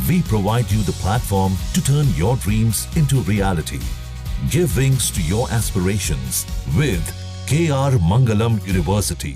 We provide you the platform to turn your dreams into reality. Give wings to your aspirations with KR Mangalam University.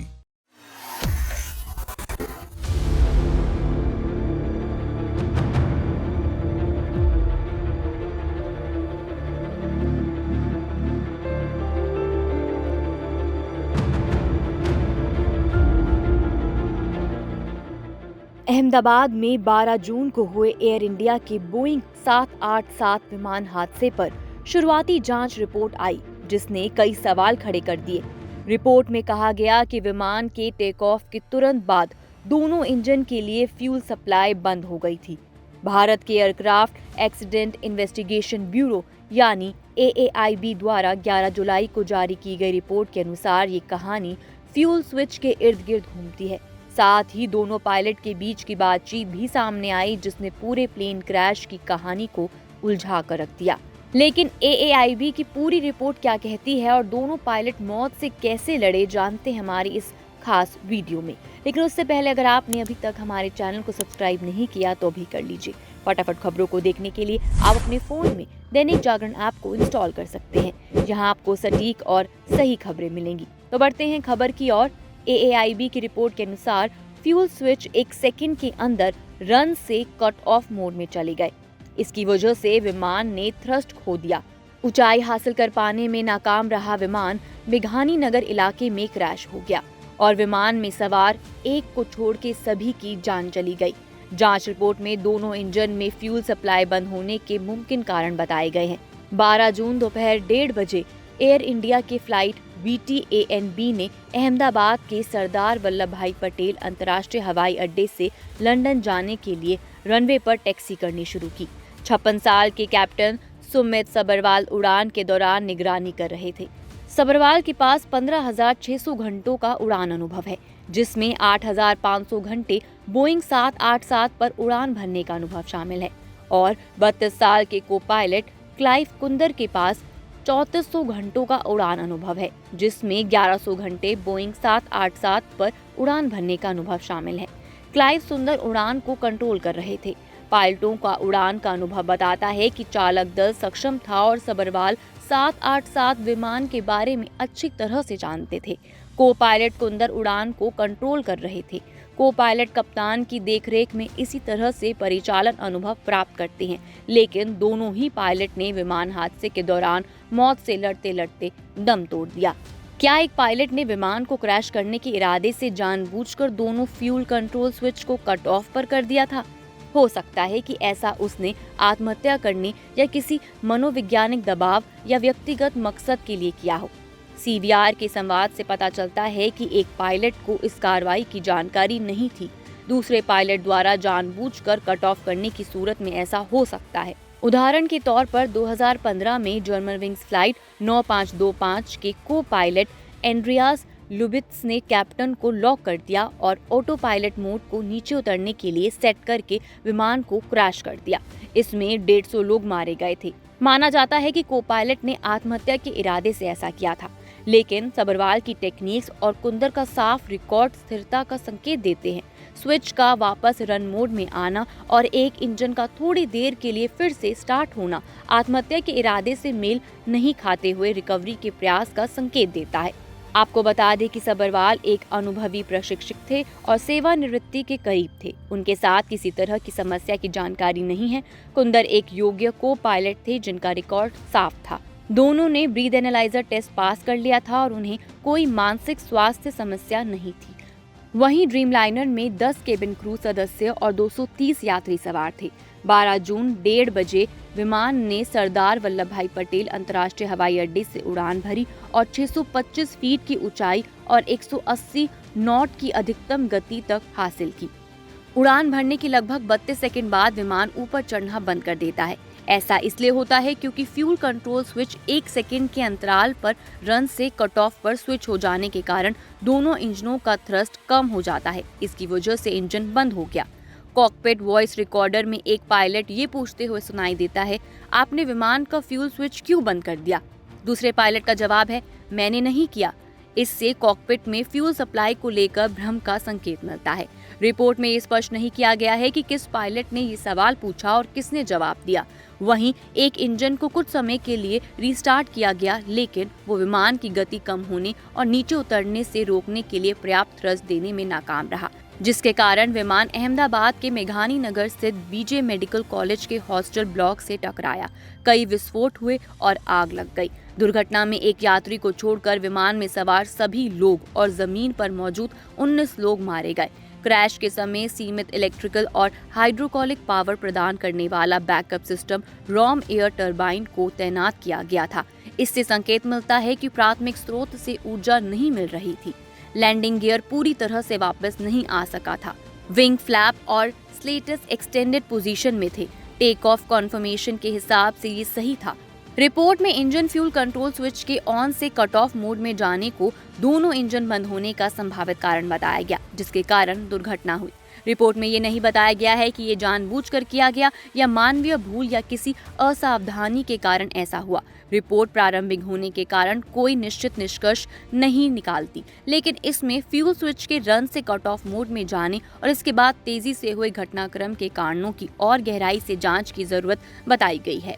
Ahmedabad में 12 जून को हुए air India के Boeing 787 विमान हादसे पर शुरुआती जांच रिपोर्ट आई, जिसने कई सवाल खड़े कर दिए। रिपोर्ट में कहा गया कि विमान के टेक ऑफ के तुरंत बाद दोनों इंजन के लिए फ्यूल सप्लाई बंद हो गई थी। भारत के एयरक्राफ्ट एक्सीडेंट इन्वेस्टिगेशन ब्यूरो यानी AAIB द्वारा 11 जुलाई को जारी की गई रिपोर्ट के अनुसार ये कहानी फ्यूल स्विच के इर्द गिर्द घूमती है। साथ ही दोनों पायलट के बीच की बातचीत भी सामने आई, जिसने पूरे प्लेन क्रैश की कहानी को उलझा कर रख दिया। लेकिन AAIB की पूरी रिपोर्ट क्या कहती है और दोनों पायलट मौत से कैसे लड़े, जानते हैं हमारी इस खास वीडियो में। लेकिन उससे पहले अगर आपने अभी तक हमारे चैनल को सब्सक्राइब नहीं किया तो भी कर लीजिए। फटाफट खबरों को देखने के लिए आप अपने फोन में दैनिक जागरण ऐप को इंस्टॉल कर सकते हैं, जहां आपको सटीक और सही खबरें मिलेंगी। तो बढ़ते हैं खबर की ओर। AAIB की रिपोर्ट के अनुसार फ्यूल स्विच 1 सेकंड के अंदर रन से कट ऑफ मोड में चले गए। इसकी वजह से विमान ने थ्रस्ट खो दिया। ऊंचाई हासिल कर पाने में नाकाम रहा विमान मेघानी नगर इलाके में क्रैश हो गया और विमान में सवार एक को छोड़ के सभी की जान चली गई। जांच रिपोर्ट में दोनों इंजन में फ्यूल सप्लाई बंद होने के मुमकिन कारण बताए गए हैं। 12 जून दोपहर 1:30 बजे एयर इंडिया के फ्लाइट VTANB ने अहमदाबाद के सरदार वल्लभ भाई पटेल अंतर्राष्ट्रीय हवाई अड्डे से लंदन जाने के लिए रनवे पर टैक्सी करनी शुरू की। 56 साल के कैप्टन सुमित सबरवाल उड़ान के दौरान निगरानी कर रहे थे। सबरवाल के पास 15,600 घंटों का उड़ान अनुभव है, जिसमें 8,500 घंटे बोइंग 787 पर उड़ान भरने का अनुभव शामिल है और 32 साल के को पायलट क्लाइव कुंदर के पास 3400 घंटों का उड़ान अनुभव है, जिसमें 1100 घंटे बोइंग 787 पर उड़ान भरने का अनुभव शामिल है। क्लाइव सुंदर उड़ान को कंट्रोल कर रहे थे। पायलटों का उड़ान का अनुभव बताता है कि चालक दल सक्षम था और सबरवाल 787 विमान के बारे में अच्छी तरह से जानते थे। को पायलट कुंदर उड़ान को कंट्रोल कर रहे थे। को पायलट कप्तान की देखरेख में इसी तरह से परिचालन अनुभव प्राप्त करते हैं, लेकिन दोनों ही पायलट ने विमान हादसे के दौरान मौत से लड़ते लड़ते दम तोड़ दिया। क्या एक पायलट ने विमान को क्रैश करने के इरादे से जानबूझकर दोनों फ्यूल कंट्रोल स्विच को कट ऑफ पर कर दिया था? हो सकता है कि ऐसा उसने आत्महत्या करने या किसी मनोवैज्ञानिक दबाव या व्यक्तिगत मकसद के लिए किया हो। CVR के संवाद से पता चलता है कि एक पायलट को इस कार्रवाई की जानकारी नहीं थी। दूसरे पायलट द्वारा जानबूझकर कट ऑफ करने की सूरत में ऐसा हो सकता है। उदाहरण के तौर पर 2015 में जर्मनविंग्स फ्लाइट 9525 के को पायलट एंड्रियास लुबित्स ने कैप्टन को लॉक कर दिया और ऑटो पायलट मोड को नीचे उतरने के लिए सेट करके विमान को क्रैश कर दिया। इसमें 150 लोग मारे गए थे। माना जाता है कि को पायलट ने आत्महत्या के इरादे से ऐसा किया था, लेकिन सबरवाल की टेक्निक्स और कुंदर का साफ रिकॉर्ड स्थिरता का संकेत देते हैं। स्विच का वापस रन मोड में आना और एक इंजन का थोड़ी देर के लिए फिर से स्टार्ट होना आत्महत्या के इरादे से मेल नहीं खाते हुए रिकवरी के प्रयास का संकेत देता है। आपको बता दें कि सबरवाल एक अनुभवी प्रशिक्षक थे और सेवानिवृत्ति के करीब थे। उनके साथ किसी तरह की समस्या की जानकारी नहीं है। कुंदर एक योग्य को पायलट थे जिनका रिकॉर्ड साफ था। दोनों ने ब्रीथ एनालाइजर टेस्ट पास कर लिया था और उन्हें कोई मानसिक स्वास्थ्य समस्या नहीं थी। वहीं ड्रीमलाइनर में 10 केबिन क्रू सदस्य और 230 यात्री सवार थे। 12 जून 1:30 बजे विमान ने सरदार वल्लभ भाई पटेल अंतर्राष्ट्रीय हवाई अड्डे से उड़ान भरी और 625 फीट की ऊंचाई और 180 नॉट की अधिकतम गति तक हासिल की। उड़ान भरने के लगभग 32 सेकंड बाद विमान ऊपर चढ़ना बंद कर देता है। ऐसा इसलिए होता है क्योंकि फ्यूल कंट्रोल स्विच 1 सेकंड के अंतराल पर रन से कट ऑफ पर स्विच हो जाने के कारण दोनों इंजनों का थ्रस्ट कम हो जाता है। इसकी वजह से इंजन बंद हो गया। कॉकपिट वॉइस रिकॉर्डर में एक पायलट ये पूछते हुए सुनाई देता है, आपने विमान का फ्यूल स्विच क्यों बंद कर दिया? दूसरे पायलट का जवाब है, मैंने नहीं किया। इससे कॉकपिट में फ्यूल सप्लाई को लेकर भ्रम का संकेत मिलता है। रिपोर्ट में ये स्पष्ट नहीं किया गया है कि किस पायलट ने ये सवाल पूछा और किसने जवाब दिया। वहीं एक इंजन को कुछ समय के लिए रीस्टार्ट किया गया, लेकिन वो विमान की गति कम होने और नीचे उतरने से रोकने के लिए पर्याप्त थ्रस्ट देने में नाकाम रहा, जिसके कारण विमान अहमदाबाद के मेघानी नगर स्थित बीजे मेडिकल कॉलेज के हॉस्टल ब्लॉक से टकराया। कई विस्फोट हुए और आग लग गई। दुर्घटना में एक यात्री को छोड़कर विमान में सवार सभी लोग और जमीन पर मौजूद 19 लोग मारे गए। क्रैश के समय सीमित इलेक्ट्रिकल और हाइड्रोलिक पावर प्रदान करने वाला backup system ROM air turbine को तैनात किया गया था। इससे संकेत मिलता है कि प्राथमिक स्रोत से ऊर्जा नहीं मिल रही थी। लैंडिंग गियर पूरी तरह से वापस नहीं आ सका था। विंग फ्लैप और स्लेटस एक्सटेंडेड पोजीशन में थे। टेक ऑफ कॉन्फर्मेशन के हिसाब से ये सही था। रिपोर्ट में इंजन फ्यूल कंट्रोल स्विच के ऑन से कट ऑफ मोड में जाने को दोनों इंजन बंद होने का संभावित कारण बताया गया, जिसके कारण दुर्घटना हुई। रिपोर्ट में ये नहीं बताया गया है कि ये जानबूझकर किया गया या मानवीय भूल या किसी असावधानी के कारण ऐसा हुआ। रिपोर्ट प्रारंभिक होने के कारण कोई निश्चित निष्कर्ष नहीं निकालती, लेकिन इसमें फ्यूल स्विच के रन से कट ऑफ मोड में जाने और इसके बाद तेजी से हुए घटनाक्रम के कारणों की और गहराई से जांच की जरूरत बताई गई है।